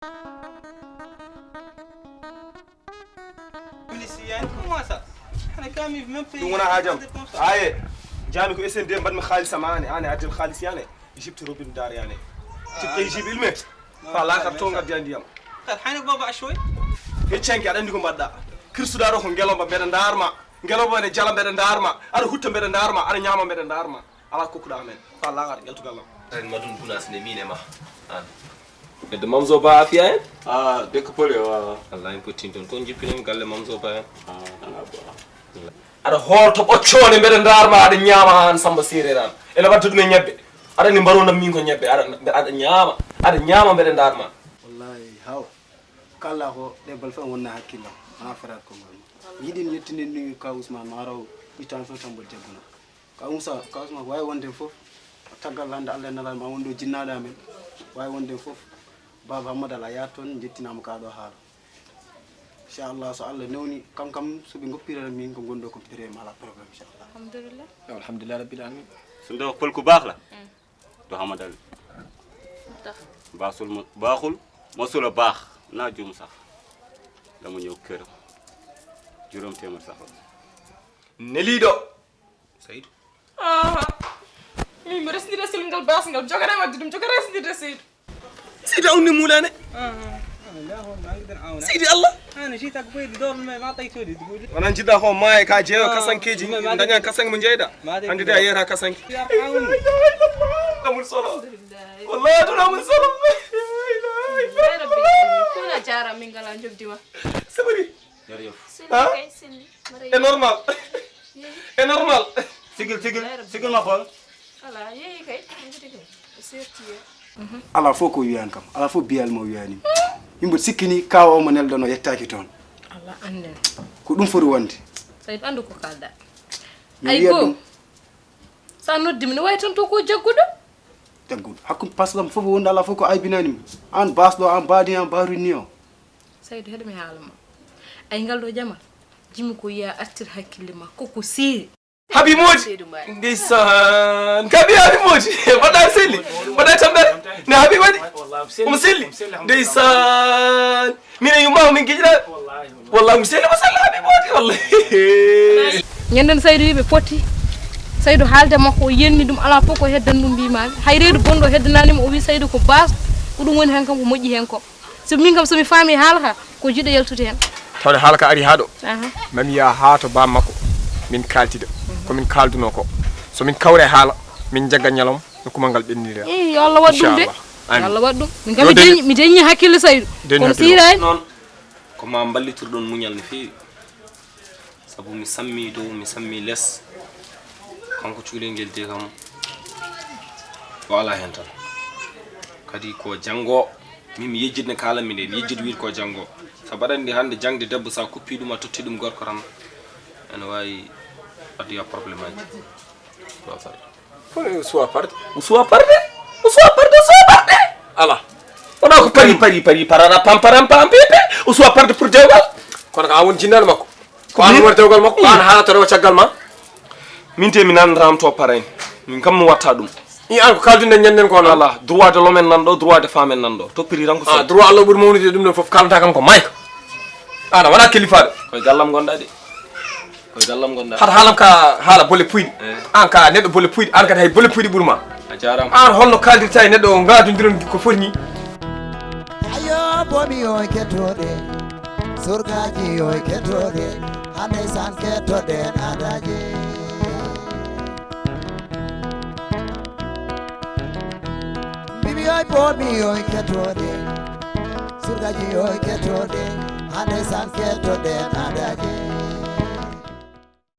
Comment ça? ɗum wona hajam aye jami ko SND mbaɗmi haalisa ma ane addel haalis yane jibti robine dar yane tibɗe jibi ilme fa lakar to gaddi a ndiyam حانك بابا شوي heccenke aɗa andi ko mbaɗɗa kirsuɗa ɗo ko ngelomba mbeɗa darma ngelomba ne jala mbeɗa darma aɗa hutta mbeɗa darma aɗa ñama mbeɗa darma ala kokkuɗa amen fa lakar ƴeltugallam ren madun dunas ne mine ma an bedde mamzo ba afiya en dëkk pële waaw wallahi potin ton kon jippinen galle mamzo ba en ana ba aɗa hoolto ɓoccone mbeɗa darma aɗa ñama han samba séréer an ene wadda ɗum e ñebbe aɗa ni mbaronam min ko ñebbe aɗa ñama mbeɗa darma wallahi haw kala ko ɗebbal fen wonna hakkillam ha farat ko ngal yiɗin yettinde ni ka Ousmane ma raw itan fof tambol jagguna ka Ousmane wawi wonde fof taggal hande Allah nalal ma wondo jinnaɗo amen wawi wonde fof baba Hamadou ala yaa toon jettinama ka ɗo haala inchallah so Allah newni kam soɓe goppirana min ko gonɗo ko pirema ala probléme inchallah alhamdulillah alhamdulillah rabbil alamin su ndew pël ku baax la du Hamadou baaxul mosula baax naa juum sax dama ñëw këram juróom téeméer sax neliɗo Seydou min mi resnide silngal basngal jogare wadde ɗum joga resnide Seydou سيدي أوني مولانا سيدي الله انا جيت اقول دور ما اعطيته لي تقول وانا جدا هو ماي كا جيو كاسان كيجي دانيا كاسان من جيدا عندي دا يرها كاسان امول صلاه والله دون امول صلاه يا ربي كنا جارا من قال نجوب ديما سبري jërëjëf سني اي نورمال اي نورمال sigil ma xool ala yeyi kay serti ala fof ko wiyan kam ala fof biyal mo wiyani yimɓe sikkini kawa omo neldono yettaki toon Allah anden ko ɗum foti wonde Seydou andu ko kalda mi ay wiya go ɗum sa noddimi ne way tan to ko jagguɗo jagguɗo hakkude paslam fof wonde ala fof ko aybinanimi an basɗo an baadi an baruni o Seydou heɗumi haalama ay ngal ɗo jamal jimi ko yiya artir hakkille ma koko seeri habi moji ndeysan kabi habi moji waɗa selli waɗa tambere ne habi waɗi omo selli ndeysan mine yumma min giƴɗa wallahi mo selli mo selli habi moji wallahi ñanden Seydou wiɓe poti Seydou haalde makko o yenni ɗum ala fof ko heddan ɗum mbimami hay reedu gonɗo heddananima o wi Seydou ko bas ko ɗum woni hen kam ko moƴƴi hen ko so min kam somi faami haala ka ko jiɗo yaltude hen tawde haala ka ari haɗo mami ya ha to bam makko min kaltida komin kalduno ko somin kawre haala min jagga ñalom no kumangal ɓennira yo Allah waɗ ɗum de yo Allah waɗ ɗum min kam mi deññi hakkille Seydou kono siirani noon ko ma ballitirɗon muñal no feewi sabu mi sammi dow mi sammi less kanko cuulel ngel de kam o ala hen tan kadi ko janggo min mi yejjidne kalanmi nde mi yejjid wiide ko janggo sabu aɗa andi hande jangde debbo sa kuppi ɗum a totti ɗum gorko tan ene wawi wadde yo probléme aji suwa parde ala wona ko pari parara pamparam pampepe o suwa parde pour dewgal kono ko an woni jinnaɗo makko ko an woni dewgal makko ko an haalata rewa caggal ma min te mi nandatam to parain min kam mi watta ɗum i an ko kaldude ñanden ko noon ala droit de l'homme en nanɗo droit de femme en nanɗo toppiri tan ko so droit Allah ɓuuri mawnude ɗum ɗon fof kalanta kam ko mayka an a wona kilifaɗo koye gallam gonɗa de koye gallam gonɗa hata haalam ka haala bolle puyɗi an ka neɗɗo bolle puyɗi an kadi hay bolle puyɗi ɓuurma a jarama an holno kaldirta e neɗɗo o gadodiron ko foti ni ayo bomi o kettode surgaji o kettode hande san kettode nadaje bibi o bomi o kettode surgaji o kettode hande san kettode nadaje